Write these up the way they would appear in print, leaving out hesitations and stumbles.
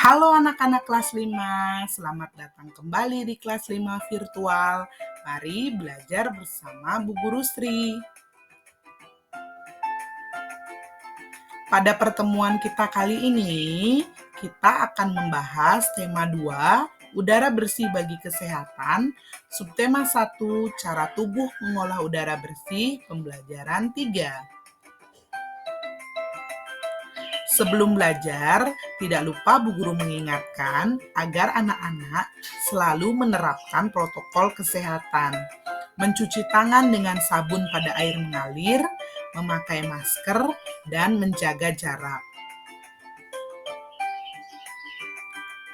Halo anak-anak kelas 5, selamat datang kembali di kelas 5 virtual. Mari belajar bersama Bu Guru Sri. Pada pertemuan kita kali ini, kita akan membahas tema 2, udara bersih bagi kesehatan, subtema 1, cara tubuh mengolah udara bersih, pembelajaran 3. Sebelum belajar, tidak lupa Bu Guru mengingatkan agar anak-anak selalu menerapkan protokol kesehatan. Mencuci tangan dengan sabun pada air mengalir, memakai masker, dan menjaga jarak.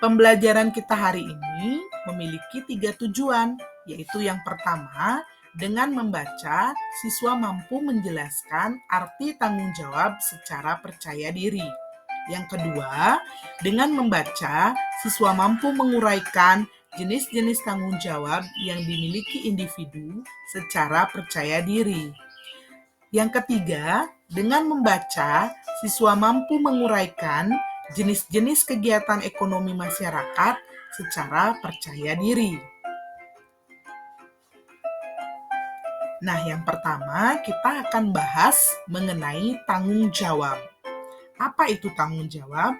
Pembelajaran kita hari ini memiliki 3 tujuan, yaitu yang pertama, dengan membaca, siswa mampu menjelaskan arti tanggung jawab secara percaya diri. Yang kedua, dengan membaca, siswa mampu menguraikan jenis-jenis tanggung jawab yang dimiliki individu secara percaya diri. Yang ketiga, dengan membaca, siswa mampu menguraikan jenis-jenis kegiatan ekonomi masyarakat secara percaya diri. Nah, yang pertama kita akan bahas mengenai tanggung jawab. Apa itu tanggung jawab?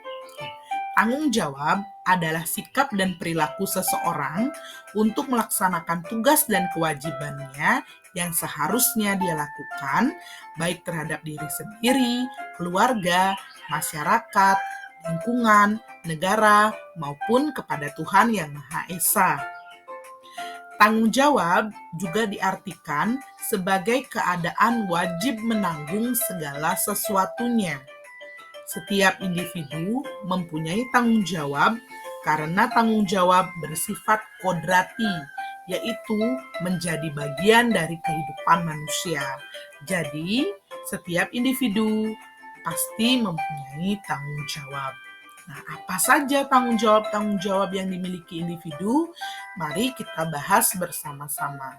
Tanggung jawab adalah sikap dan perilaku seseorang untuk melaksanakan tugas dan kewajibannya yang seharusnya dia lakukan, baik terhadap diri sendiri, keluarga, masyarakat, lingkungan, negara, maupun kepada Tuhan Yang Maha Esa. Tanggung jawab juga diartikan sebagai keadaan wajib menanggung segala sesuatunya. Setiap individu mempunyai tanggung jawab karena tanggung jawab bersifat kodrati, yaitu menjadi bagian dari kehidupan manusia. Jadi, setiap individu pasti mempunyai tanggung jawab. Nah, apa saja tanggung jawab yang dimiliki individu? Mari kita bahas bersama-sama.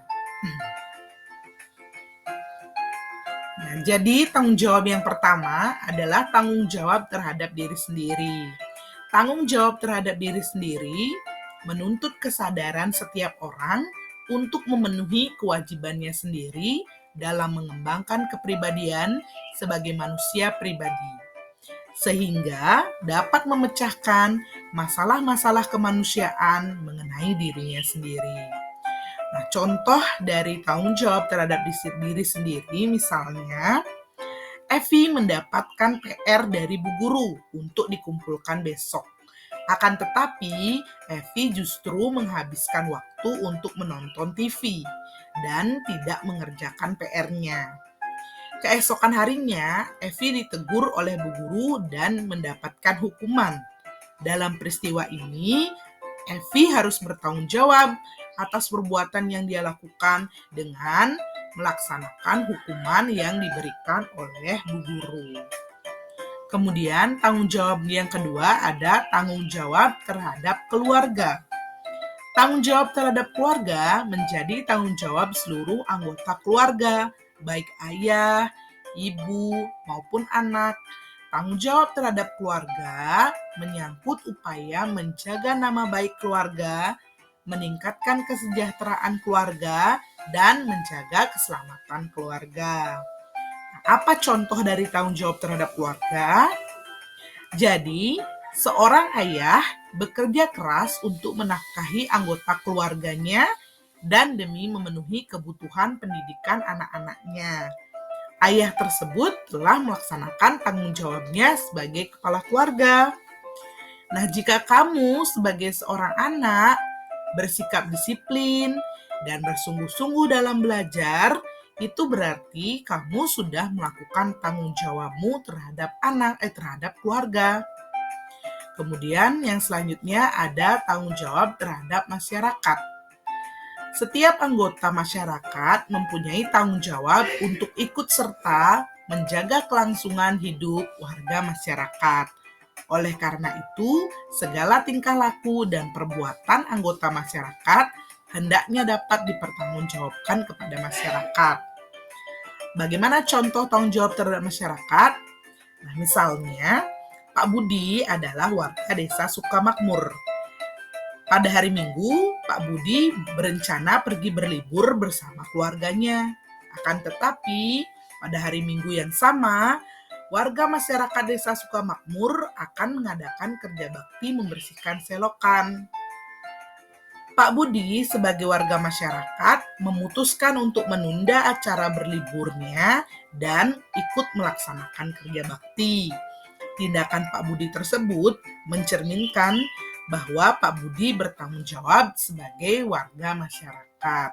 Nah, jadi tanggung jawab yang pertama adalah tanggung jawab terhadap diri sendiri. Tanggung jawab terhadap diri sendiri menuntut kesadaran setiap orang untuk memenuhi kewajibannya sendiri dalam mengembangkan kepribadian sebagai manusia pribadi, sehingga dapat memecahkan masalah-masalah kemanusiaan mengenai dirinya sendiri. Nah, contoh dari tanggung jawab terhadap diri sendiri, misalnya, Evi mendapatkan PR dari Bu Guru untuk dikumpulkan besok. Akan tetapi, Evi justru menghabiskan waktu untuk menonton TV dan tidak mengerjakan PR-nya. Keesokan harinya, Evi ditegur oleh Bu Guru dan mendapatkan hukuman. Dalam peristiwa ini, Evi harus bertanggung jawab atas perbuatan yang dia lakukan dengan melaksanakan hukuman yang diberikan oleh Bu Guru. Kemudian tanggung jawab yang kedua ada tanggung jawab terhadap keluarga. Tanggung jawab terhadap keluarga menjadi tanggung jawab seluruh anggota keluarga, baik ayah, ibu, maupun anak. Tanggung jawab terhadap keluarga menyangkut upaya menjaga nama baik keluarga, meningkatkan kesejahteraan keluarga, dan menjaga keselamatan keluarga. Apa contoh dari tanggung jawab terhadap keluarga? Jadi, seorang ayah bekerja keras untuk menafkahi anggota keluarganya dan demi memenuhi kebutuhan pendidikan anak-anaknya. Ayah tersebut telah melaksanakan tanggung jawabnya sebagai kepala keluarga. Nah, jika kamu sebagai seorang anak bersikap disiplin dan bersungguh-sungguh dalam belajar, itu berarti kamu sudah melakukan tanggung jawabmu terhadap keluarga. Kemudian yang selanjutnya ada tanggung jawab terhadap masyarakat. Setiap anggota masyarakat mempunyai tanggung jawab untuk ikut serta menjaga kelangsungan hidup warga masyarakat. Oleh karena itu, segala tingkah laku dan perbuatan anggota masyarakat hendaknya dapat dipertanggungjawabkan kepada masyarakat. Bagaimana contoh tanggung jawab terhadap masyarakat? Nah, misalnya, Pak Budi adalah warga desa Sukamakmur. Pada hari Minggu, Pak Budi berencana pergi berlibur bersama keluarganya. Akan tetapi, pada hari Minggu yang sama, warga masyarakat desa Sukamakmur akan mengadakan kerja bakti membersihkan selokan. Pak Budi sebagai warga masyarakat memutuskan untuk menunda acara berliburnya dan ikut melaksanakan kerja bakti. Tindakan Pak Budi tersebut mencerminkan bahwa Pak Budi bertanggung jawab sebagai warga masyarakat.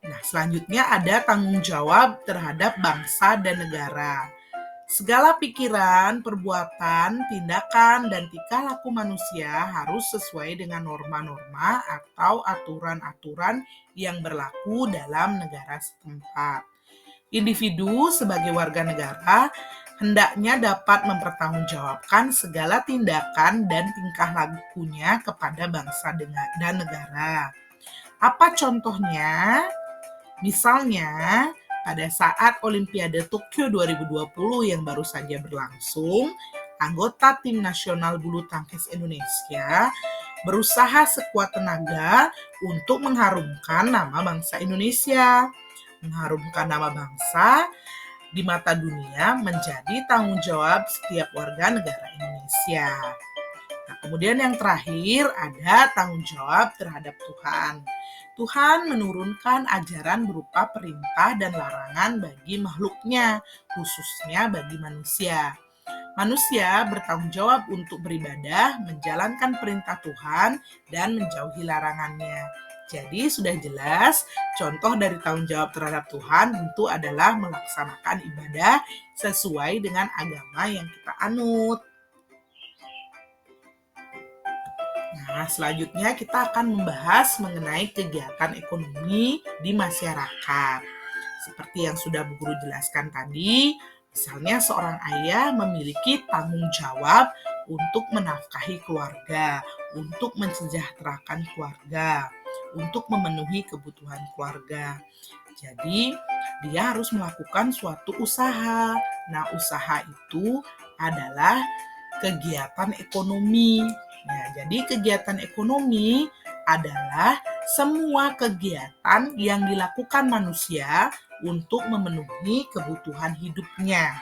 Nah, selanjutnya ada tanggung jawab terhadap bangsa dan negara. Segala pikiran, perbuatan, tindakan, dan tingkah laku manusia harus sesuai dengan norma-norma atau aturan-aturan yang berlaku dalam negara setempat. Individu sebagai warga negara hendaknya dapat mempertanggungjawabkan segala tindakan dan tingkah lakunya kepada bangsa dan negara. Apa contohnya? Misalnya, pada saat Olimpiade Tokyo 2020 yang baru saja berlangsung, anggota tim nasional bulu tangkis Indonesia berusaha sekuat tenaga untuk mengharumkan nama bangsa Indonesia. Mengharumkan nama bangsa di mata dunia menjadi tanggung jawab setiap warga negara Indonesia. Nah, kemudian yang terakhir ada tanggung jawab terhadap Tuhan. Tuhan menurunkan ajaran berupa perintah dan larangan bagi makhluknya, khususnya bagi manusia. Manusia bertanggung jawab untuk beribadah, menjalankan perintah Tuhan, dan menjauhi larangannya. Jadi sudah jelas, contoh dari tanggung jawab terhadap Tuhan tentu adalah melaksanakan ibadah sesuai dengan agama yang kita anut. Nah, selanjutnya kita akan membahas mengenai kegiatan ekonomi di masyarakat. Seperti yang sudah Bu Guru jelaskan tadi, misalnya seorang ayah memiliki tanggung jawab untuk menafkahi keluarga, untuk mensejahterakan keluarga, untuk memenuhi kebutuhan keluarga. Jadi, dia harus melakukan suatu usaha. Nah, usaha itu adalah kegiatan ekonomi. Nah, jadi kegiatan ekonomi adalah semua kegiatan yang dilakukan manusia untuk memenuhi kebutuhan hidupnya.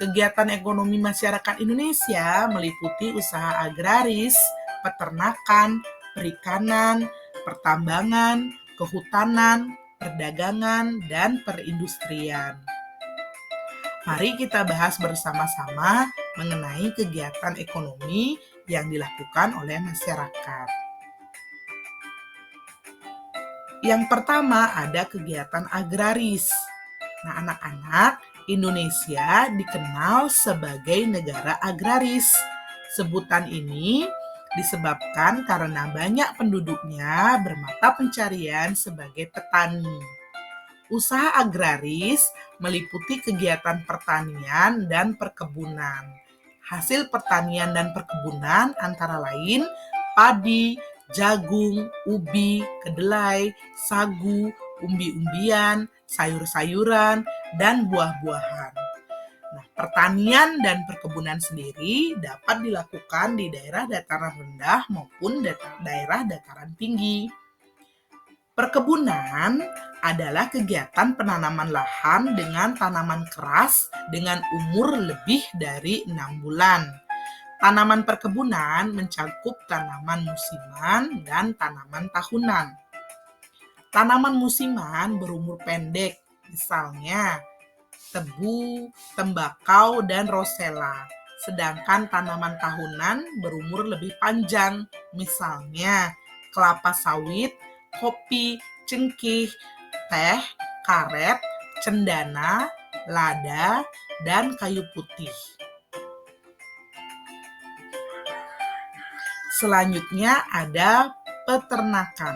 Kegiatan ekonomi masyarakat Indonesia meliputi usaha agraris, peternakan, perikanan, pertambangan, kehutanan, perdagangan, dan perindustrian. Mari kita bahas bersama-sama mengenai kegiatan ekonomi yang dilakukan oleh masyarakat. Yang pertama ada kegiatan agraris. Nah, anak-anak, Indonesia dikenal sebagai negara agraris. Sebutan ini disebabkan karena banyak penduduknya bermata pencarian sebagai petani. Usaha agraris meliputi kegiatan pertanian dan perkebunan. Hasil pertanian dan perkebunan antara lain padi, jagung, ubi, kedelai, sagu, umbi-umbian, sayur-sayuran, dan buah-buahan. Nah, pertanian dan perkebunan sendiri dapat dilakukan di daerah dataran rendah maupun daerah dataran tinggi. Perkebunan adalah kegiatan penanaman lahan dengan tanaman keras dengan umur lebih dari 6 bulan. Tanaman perkebunan mencakup tanaman musiman dan tanaman tahunan. Tanaman musiman berumur pendek, misalnya tebu, tembakau, dan rosella. Sedangkan tanaman tahunan berumur lebih panjang, misalnya kelapa sawit, kopi, cengkih, teh, karet, cendana, lada, dan kayu putih. Selanjutnya ada peternakan.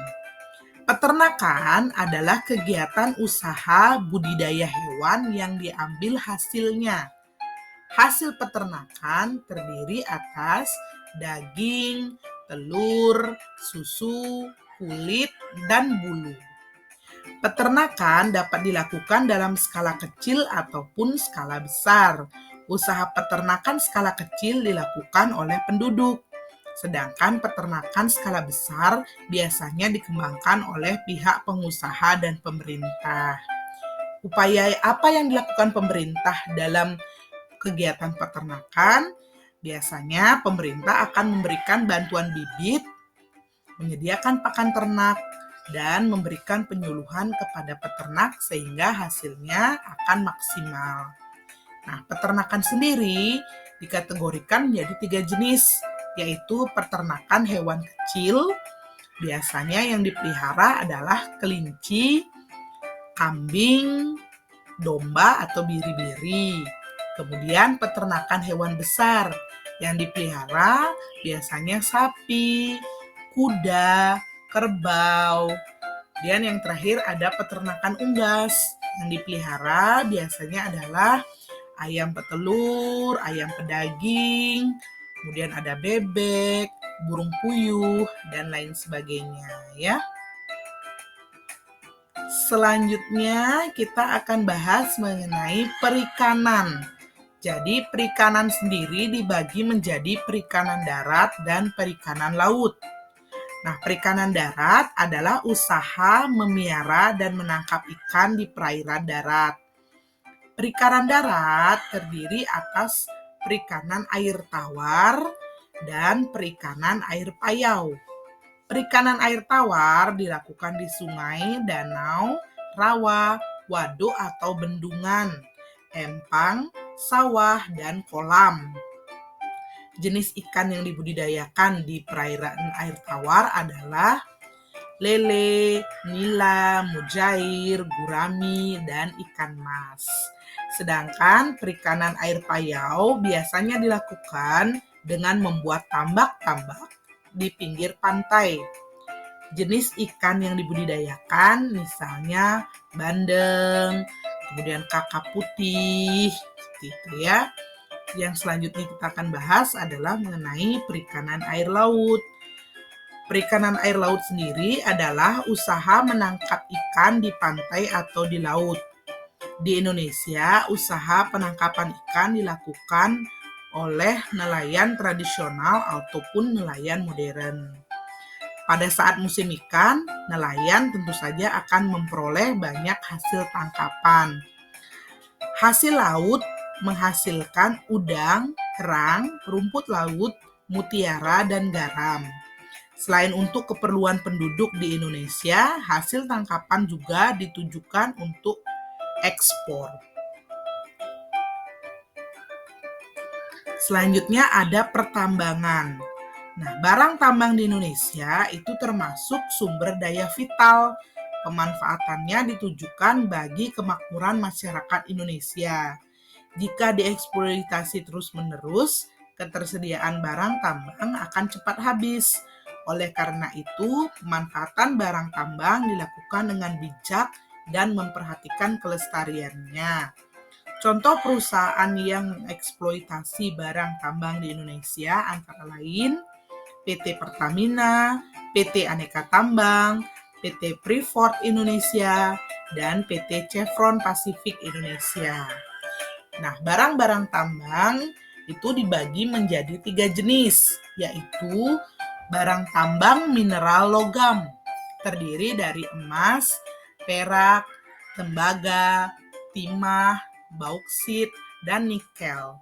Peternakan adalah kegiatan usaha budidaya hewan yang diambil hasilnya. Hasil peternakan terdiri atas daging, telur, susu, kulit, dan bulu. Peternakan dapat dilakukan dalam skala kecil ataupun skala besar. Usaha peternakan skala kecil dilakukan oleh penduduk, sedangkan peternakan skala besar biasanya dikembangkan oleh pihak pengusaha dan pemerintah. Upaya apa yang dilakukan pemerintah dalam kegiatan peternakan? Biasanya pemerintah akan memberikan bantuan bibit, menyediakan pakan ternak, dan memberikan penyuluhan kepada peternak sehingga hasilnya akan maksimal. Nah, peternakan sendiri dikategorikan menjadi 3 jenis, yaitu peternakan hewan kecil. Biasanya yang dipelihara adalah kelinci, kambing, domba atau biri-biri. Kemudian peternakan hewan besar yang dipelihara biasanya sapi, kuda, kerbau. Dan yang terakhir ada peternakan unggas. Yang dipelihara biasanya adalah ayam petelur, ayam pedaging, kemudian ada bebek, burung puyuh, dan lain sebagainya ya. Selanjutnya kita akan bahas mengenai perikanan. Jadi perikanan sendiri dibagi menjadi perikanan darat dan perikanan laut. Nah, perikanan darat adalah usaha memelihara dan menangkap ikan di perairan darat. Perikanan darat terdiri atas perikanan air tawar dan perikanan air payau. Perikanan air tawar dilakukan di sungai, danau, rawa, waduk atau bendungan, empang, sawah, dan kolam. Jenis ikan yang dibudidayakan di perairan air tawar adalah lele, nila, mujair, gurami, dan ikan mas. Sedangkan perikanan air payau biasanya dilakukan dengan membuat tambak-tambak di pinggir pantai. Jenis ikan yang dibudidayakan misalnya bandeng, kemudian kakap putih, gitu ya. Yang selanjutnya kita akan bahas adalah mengenai perikanan air laut. Perikanan air laut sendiri adalah usaha menangkap ikan di pantai atau di laut. Di Indonesia, usaha penangkapan ikan dilakukan oleh nelayan tradisional ataupun nelayan modern. Pada saat musim ikan, nelayan tentu saja akan memperoleh banyak hasil tangkapan. Hasil laut menghasilkan udang, kerang, rumput laut, mutiara, dan garam. Selain untuk keperluan penduduk di Indonesia, hasil tangkapan juga ditujukan untuk ekspor. Selanjutnya ada pertambangan. Nah, barang tambang di Indonesia itu termasuk sumber daya vital. Pemanfaatannya ditujukan bagi kemakmuran masyarakat Indonesia. Jika dieksploitasi terus-menerus, ketersediaan barang tambang akan cepat habis. Oleh karena itu, pemanfaatan barang tambang dilakukan dengan bijak dan memperhatikan kelestariannya. Contoh perusahaan yang eksploitasi barang tambang di Indonesia antara lain PT Pertamina, PT Aneka Tambang, PT Freeport Indonesia, dan PT Chevron Pacific Indonesia. Nah, barang-barang tambang itu dibagi menjadi 3 jenis, yaitu barang tambang mineral logam, terdiri dari emas, perak, tembaga, timah, bauksit, dan nikel.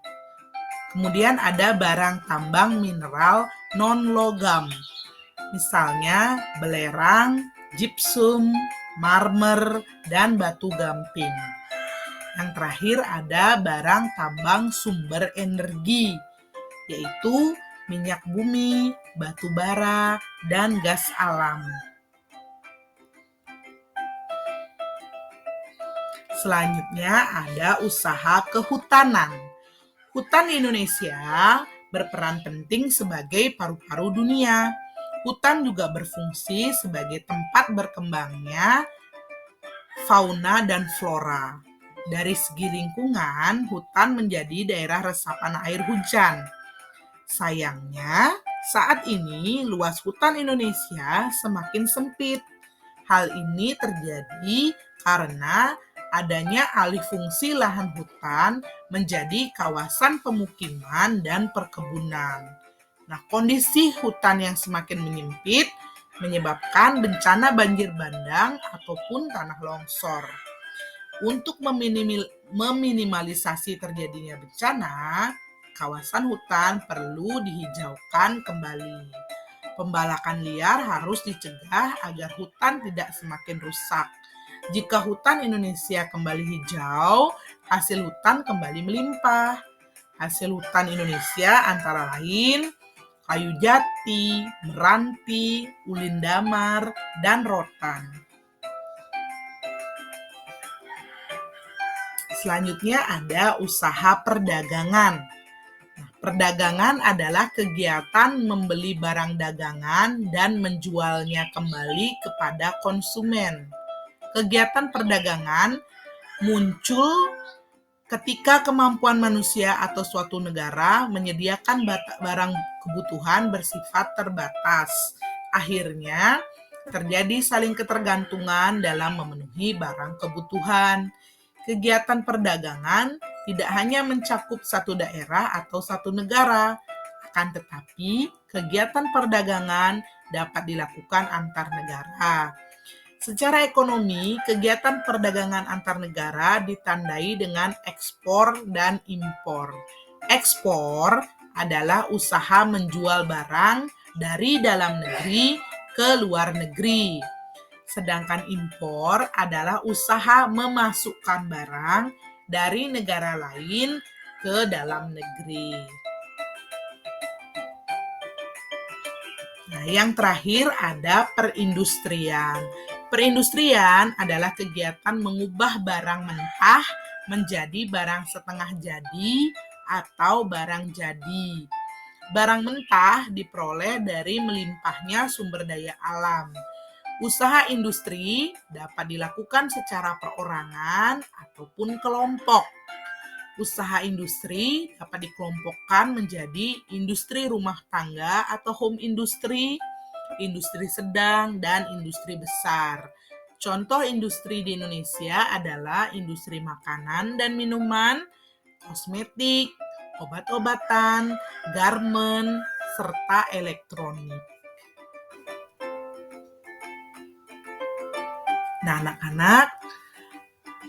Kemudian ada barang tambang mineral non-logam, misalnya belerang, gypsum, marmer, dan batu gamping. Yang terakhir ada barang tambang sumber energi, yaitu minyak bumi, batu bara, dan gas alam. Selanjutnya ada usaha kehutanan. Hutan di Indonesia berperan penting sebagai paru-paru dunia. Hutan juga berfungsi sebagai tempat berkembangnya fauna dan flora. Dari segi lingkungan, hutan menjadi daerah resapan air hujan. Sayangnya, saat ini luas hutan Indonesia semakin sempit. Hal ini terjadi karena adanya alih fungsi lahan hutan menjadi kawasan pemukiman dan perkebunan. Nah, kondisi hutan yang semakin menyempit menyebabkan bencana banjir bandang ataupun tanah longsor. Untuk meminimalisasi terjadinya bencana, kawasan hutan perlu dihijaukan kembali. Pembalakan liar harus dicegah agar hutan tidak semakin rusak. Jika hutan Indonesia kembali hijau, hasil hutan kembali melimpah. Hasil hutan Indonesia antara lain kayu jati, meranti, ulin damar, dan rotan. Selanjutnya ada usaha perdagangan. Perdagangan adalah kegiatan membeli barang dagangan dan menjualnya kembali kepada konsumen. Kegiatan perdagangan muncul ketika kemampuan manusia atau suatu negara menyediakan barang kebutuhan bersifat terbatas. Akhirnya, terjadi saling ketergantungan dalam memenuhi barang kebutuhan. Kegiatan perdagangan tidak hanya mencakup satu daerah atau satu negara, akan tetapi kegiatan perdagangan dapat dilakukan antar negara. Secara ekonomi, kegiatan perdagangan antar negara ditandai dengan ekspor dan impor. Ekspor adalah usaha menjual barang dari dalam negeri ke luar negeri. Sedangkan impor adalah usaha memasukkan barang dari negara lain ke dalam negeri. Nah, yang terakhir ada perindustrian. Perindustrian adalah kegiatan mengubah barang mentah menjadi barang setengah jadi atau barang jadi. Barang mentah diperoleh dari melimpahnya sumber daya alam. Usaha industri dapat dilakukan secara perorangan ataupun kelompok. Usaha industri dapat dikelompokkan menjadi industri rumah tangga atau home industry, industri sedang, dan industri besar. Contoh industri di Indonesia adalah industri makanan dan minuman, kosmetik, obat-obatan, garmen, serta elektronik. Nah, anak-anak,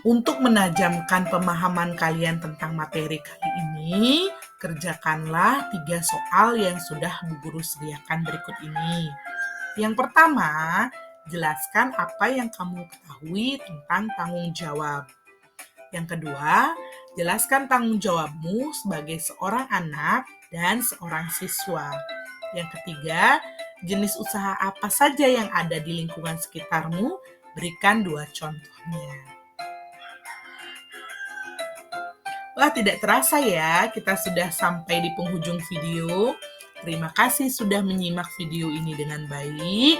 untuk menajamkan pemahaman kalian tentang materi kali ini, kerjakanlah 3 soal yang sudah Bu Guru sediakan berikut ini. Yang pertama, jelaskan apa yang kamu ketahui tentang tanggung jawab. Yang kedua, jelaskan tanggung jawabmu sebagai seorang anak dan seorang siswa. Yang ketiga, jenis usaha apa saja yang ada di lingkungan sekitarmu? Berikan 2 contohnya. Wah, tidak terasa ya, kita sudah sampai di penghujung video. Terima kasih sudah menyimak video ini dengan baik.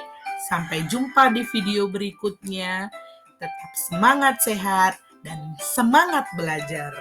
Sampai jumpa di video berikutnya. Tetap semangat sehat dan semangat belajar.